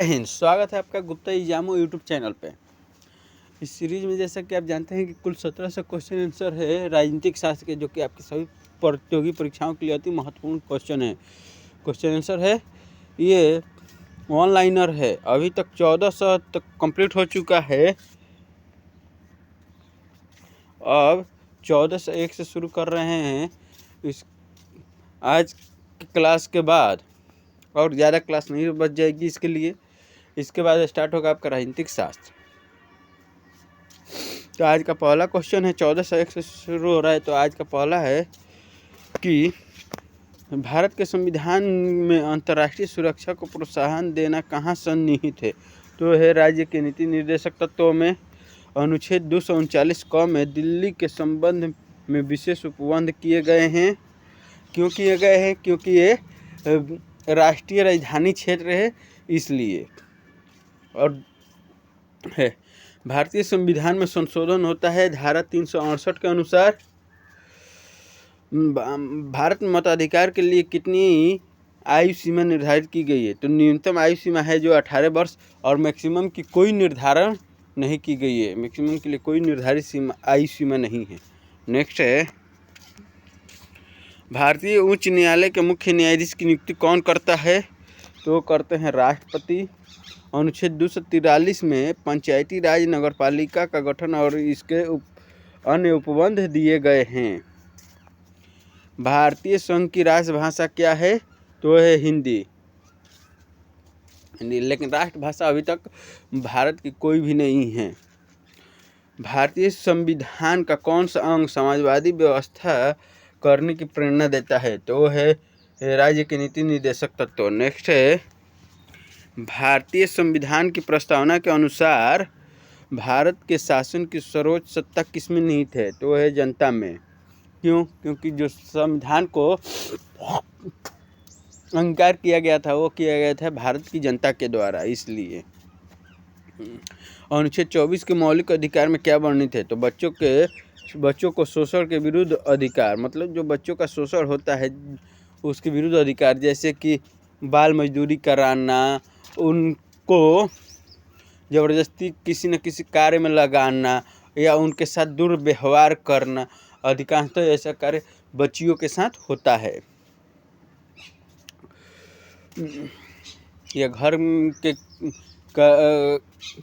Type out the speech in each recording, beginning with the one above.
जय हिंद। स्वागत है आपका गुप्ता एग्जामो यूट्यूब चैनल पे। इस सीरीज में जैसा कि आप जानते हैं कि कुल 1700 क्वेश्चन आंसर है राजनीतिक शास्त्र के, जो कि आपकी सभी प्रतियोगी परीक्षाओं के लिए अति महत्वपूर्ण क्वेश्चन आंसर है। ये ऑनलाइनर है। अभी तक 1400 तक कंप्लीट हो चुका है। अब 1401 से शुरू कर रहे हैं इस आज की क्लास के बाद, और ज़्यादा क्लास नहीं बच जाएगी इसके लिए। इसके बाद स्टार्ट होगा आपका राजनीतिक शास्त्र। तो आज का पहला क्वेश्चन है, 1401 से शुरू हो रहा है। तो आज का पहला है कि भारत के संविधान में अंतर्राष्ट्रीय सुरक्षा को प्रोत्साहन देना कहाँ सन्निहित है। तो है राज्य के नीति निर्देशक तत्वों में। अनुच्छेद 239 क में दिल्ली के संबंध में विशेष उपबंध किए गए हैं। क्यों किए गए हैं? क्योंकि ये राष्ट्रीय राजधानी क्षेत्र है, इसलिए। और है भारतीय संविधान में संशोधन होता है धारा 368 के अनुसार। भारत में मताधिकार के लिए कितनी आयु सीमा निर्धारित की गई है? तो न्यूनतम आयु सीमा है जो 18 वर्ष, और मैक्सिमम की कोई निर्धारण नहीं की गई है। मैक्सिमम के लिए कोई निर्धारित आयु सीमा नहीं है। नेक्स्ट है, भारतीय उच्च न्यायालय के मुख्य न्यायाधीश की नियुक्ति कौन करता है? तो करते हैं राष्ट्रपति। अनुच्छेद 243 में पंचायती राज नगरपालिका का गठन और इसके अन्य उपबंध दिए गए हैं। भारतीय संघ की राष्ट्रभाषा क्या है? तो है हिंदी। लेकिन राष्ट्रभाषा अभी तक भारत की कोई भी नहीं है। भारतीय संविधान का कौन सा अंग समाजवादी व्यवस्था करने की प्रेरणा देता है? तो है राज्य के नीति निर्देशक तत्व। नेक्स्ट है, भारतीय संविधान की प्रस्तावना के अनुसार भारत के शासन की सर्वोच्च सत्ता किसमें निहित है? तो है जनता में। क्यों? क्योंकि जो संविधान को अंगीकार किया गया था वो किया गया था भारत की जनता के द्वारा, इसलिए। अनुच्छेद 24 के मौलिक अधिकार में क्या वर्णित है? तो बच्चों को शोषण के विरुद्ध अधिकार, मतलब जो बच्चों का शोषण होता है उसके विरुद्ध अधिकार, जैसे कि बाल मजदूरी कराना, उनको ज़बरदस्ती किसी न किसी कार्य में लगाना या उनके साथ दुर्व्यवहार करना, अधिकांशतः ऐसा कार्य बच्चियों के साथ होता है। या घर के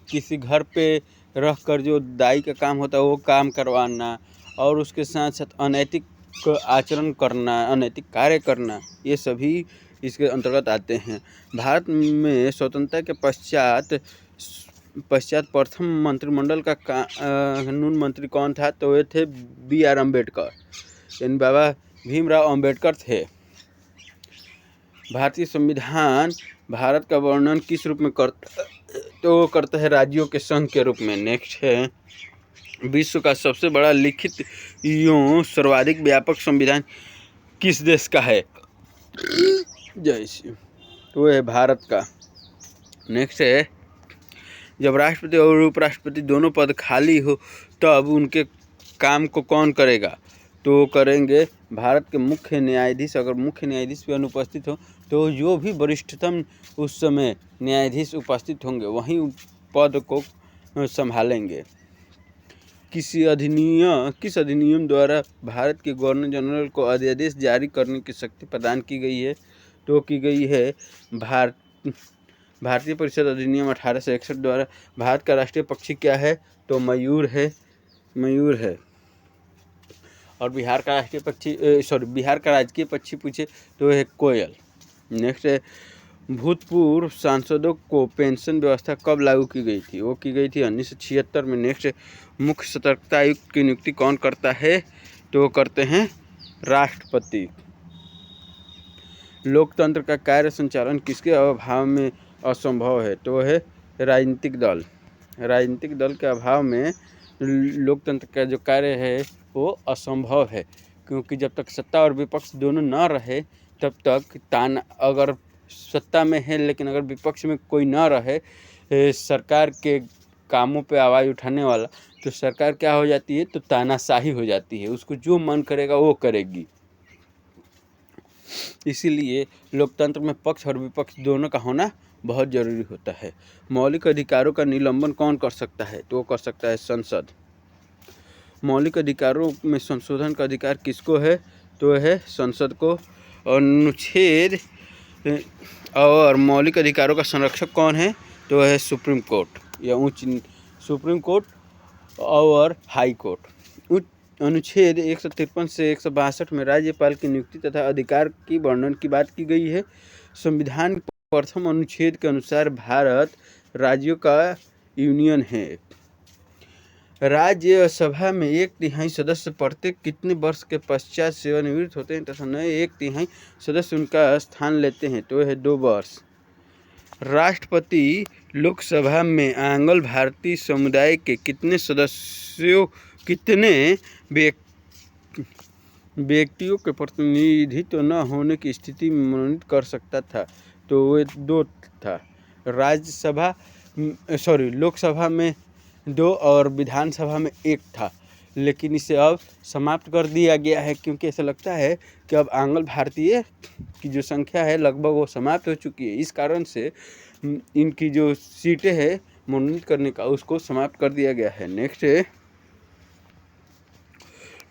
किसी घर पे रह कर जो दाई का काम होता है वो काम करवाना, और उसके साथ साथ अनैतिक आचरण करना, अनैतिक कार्य करना, ये सभी इसके अंतर्गत आते हैं। भारत में स्वतंत्रता के पश्चात प्रथम मंत्रिमंडल का कानून मंत्री कौन था? तो ये थे B.R. अम्बेडकर, यानी बाबा भीमराव अम्बेडकर थे। भारतीय संविधान भारत का वर्णन किस रूप में करता है? तो करता है राज्यों के संघ के रूप में। नेक्स्ट है, विश्व का सबसे बड़ा लिखित एवं सर्वाधिक व्यापक संविधान किस देश का है? जय श्री। तो है भारत का। नेक्स्ट है, जब राष्ट्रपति और उपराष्ट्रपति दोनों पद खाली हो तब उनके काम को कौन करेगा? तो करेंगे भारत के मुख्य न्यायाधीश। अगर मुख्य न्यायाधीश भी अनुपस्थित हो तो जो भी वरिष्ठतम उस समय न्यायाधीश उपस्थित होंगे वहीं पद को संभालेंगे। किस अधिनियम द्वारा भारत के गवर्नर जनरल को अध्यादेश जारी करने की शक्ति प्रदान की गई है? तो की गई है भारतीय परिषद अधिनियम 1861 द्वारा। भारत का राष्ट्रीय पक्षी क्या है? तो मयूर है। और बिहार का राजकीय पक्षी पूछे तो है कोयल। नेक्स्ट है, भूतपूर्व सांसदों को पेंशन व्यवस्था कब लागू की गई थी? वो की गई थी 1976 में। नेक्स्ट है, मुख्य सतर्कता आयुक्त की नियुक्ति कौन करता है? तो करते हैं राष्ट्रपति। लोकतंत्र का कार्य संचालन किसके अभाव में असंभव है? तो है राजनीतिक दल। राजनीतिक दल के अभाव में लोकतंत्र का जो कार्य है वो असंभव है, क्योंकि जब तक सत्ता और विपक्ष दोनों न रहे तब तक अगर सत्ता में है लेकिन अगर विपक्ष में कोई न रहे सरकार के कामों पे आवाज़ उठाने वाला, तो सरकार क्या हो जाती है? तो तानाशाही हो जाती है। उसको जो मन करेगा वो करेगी। इसीलिए लोकतंत्र में पक्ष और विपक्ष दोनों का होना बहुत ज़रूरी होता है। मौलिक अधिकारों का निलंबन कौन कर सकता है? तो वो कर सकता है संसद। मौलिक अधिकारों में संशोधन का अधिकार किसको है? तो है संसद को। अनुच्छेद और मौलिक अधिकारों का संरक्षक कौन है? तो है सुप्रीम कोर्ट या सुप्रीम कोर्ट और हाई कोर्ट। अनुच्छेद 153 से 162 में राज्यपाल की नियुक्ति तथा अधिकार की वर्णन की बात की गई है। संविधान के प्रथम अनुच्छेद के अनुसार भारत राज्यों का यूनियन है। राज्यसभा में 1/3 सदस्य प्रत्येक कितने वर्ष के पश्चात सेवानिवृत्त होते हैं तथा नए 1/3 सदस्य उनका स्थान लेते हैं? तो है 2 वर्ष। राष्ट्रपति लोकसभा में आंग्ल भारतीय समुदाय के कितने सदस्यों व्यक्तियों के प्रतिनिधित्व न होने की स्थिति में मनोनीत कर सकता था? तो वो 2 था। लोकसभा में 2 और विधानसभा में 1 था, लेकिन इसे अब समाप्त कर दिया गया है क्योंकि ऐसा लगता है कि अब आंग्ल भारतीय की जो संख्या है लगभग वो समाप्त हो चुकी है। इस कारण से इनकी जो सीटें हैं मनोनीत करने का उसको समाप्त कर दिया गया है। नेक्स्ट है,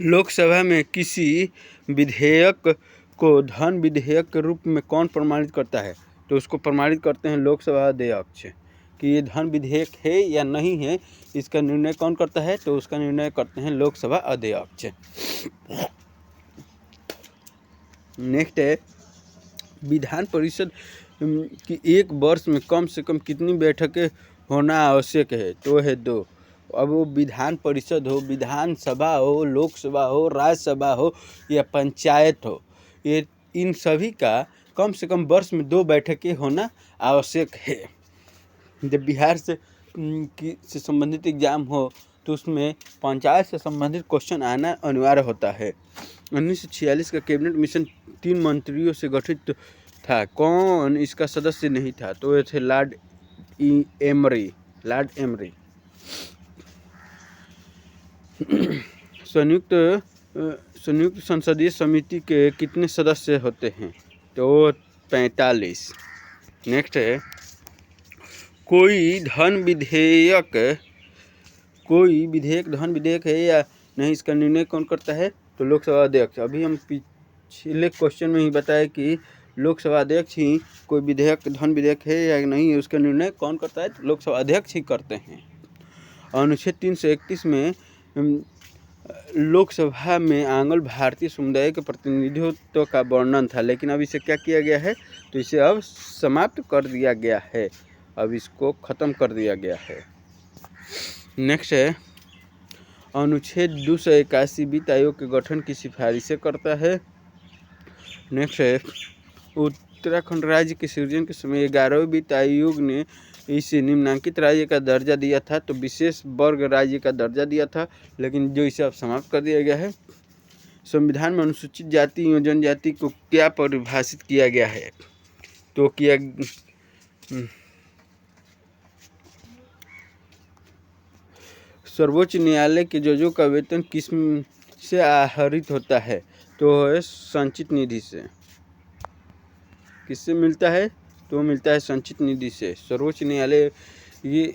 लोकसभा में किसी विधेयक को धन विधेयक के रूप में कौन प्रमाणित करता है? तो उसको प्रमाणित करते हैं लोकसभा अध्यक्ष। कि ये धन विधेयक है या नहीं है, इसका निर्णय कौन करता है? तो उसका निर्णय करते हैं लोकसभा अध्यक्ष। नेक्स्ट है, विधान परिषद की एक वर्ष में कम से कम कितनी बैठकें होना आवश्यक है? तो है 2। अब वो विधान परिषद हो, विधानसभा हो, लोकसभा हो, राज्यसभा हो या पंचायत हो, ये इन सभी का कम से कम वर्ष में 2 बैठकें होना आवश्यक है। जब बिहार से संबंधित एग्जाम हो तो उसमें पंचायत से संबंधित क्वेश्चन आना अनिवार्य होता है। 1946 का कैबिनेट मिशन 3 मंत्रियों से गठित था। कौन इसका सदस्य नहीं था? तो ये थे लॉर्ड एमरी। संयुक्त संसदीय समिति के कितने सदस्य होते हैं? तो 45। नेक्स्ट है, कोई विधेयक धन विधेयक है या नहीं, इसका निर्णय कौन करता है? तो लोकसभा अध्यक्ष। अभी हम पिछले क्वेश्चन में ही बताया कि लोकसभा अध्यक्ष ही कोई विधेयक धन विधेयक है या नहीं उसका निर्णय कौन करता है? तो लोकसभा अध्यक्ष ही करते हैं। अनुच्छेद 331 में लोकसभा में आंग्ल भारतीय समुदाय के प्रतिनिधित्व का वर्णन था, लेकिन अब इसे क्या किया गया है? तो इसे अब समाप्त कर दिया गया है, अब इसको ख़त्म कर दिया गया है। नेक्स्ट है, अनुच्छेद 281 वित्त आयोग के गठन की सिफारिशें करता है। नेक्स्ट है, उत्तराखंड राज्य के सृजन के समय 11वें वित्त आयोग ने इसे निम्नलिखित राज्य का दर्जा दिया था, तो विशेष वर्ग राज्य का दर्जा दिया था, लेकिन जो इसे अब समाप्त कर दिया गया है। संविधान में अनुसूचित जाति एवं जनजाति को क्या परिभाषित किया गया है? तो किया सर्वोच्च न्यायालय के जजों का वेतन किस से आहरित होता है? तो है संचित निधि से। किससे मिलता है? तो मिलता है संचित निधि से। सर्वोच्च न्यायालय ये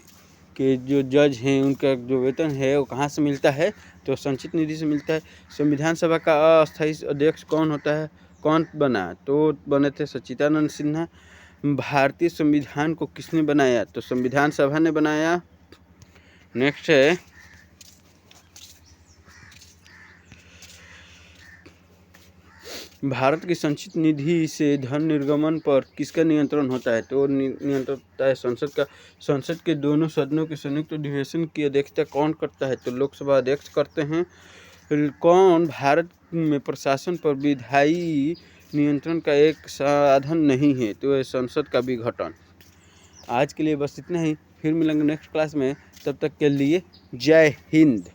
के जो जज हैं उनका जो वेतन है वो कहाँ से मिलता है? तो संचित निधि से मिलता है। संविधान सभा का अस्थायी अध्यक्ष कौन होता है? कौन बना? तो बने थे सच्चिदानंद सिन्हा। भारतीय संविधान को किसने बनाया? तो संविधान सभा ने बनाया। नेक्स्ट है, भारत की संचित निधि से धन निर्गमन पर किसका नियंत्रण होता है? तो नियंत्रण होता है संसद का। संसद के दोनों सदनों के संयुक्त अधिवेशन की अध्यक्षता कौन करता है? तो लोकसभा अध्यक्ष करते हैं। कौन भारत में प्रशासन पर विधायी नियंत्रण का एक साधन नहीं है? तो है संसद का विघटन। आज के लिए बस इतना ही, फिर मिलेंगे नेक्स्ट क्लास में, तब तक के लिए जय हिंद।